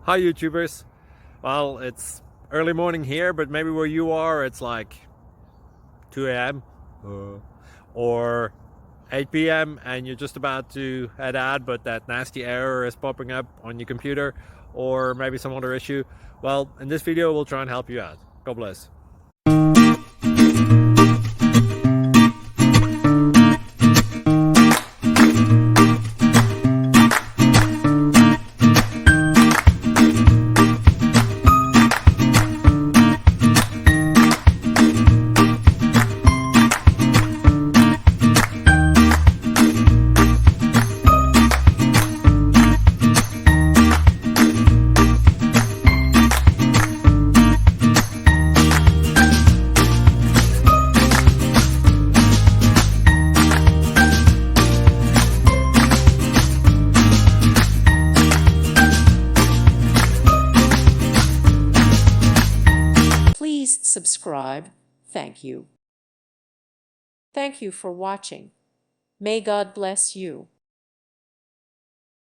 Hi YouTubers. Well, it's early morning here, but maybe where you are it's like 2 a.m. or 8 p.m. and you're just about to head out, but that nasty error is popping up on your computer, or maybe some other issue. Well, in this video we'll try and help you out. God bless. Please subscribe. Thank you. Thank you for watching. May God bless you.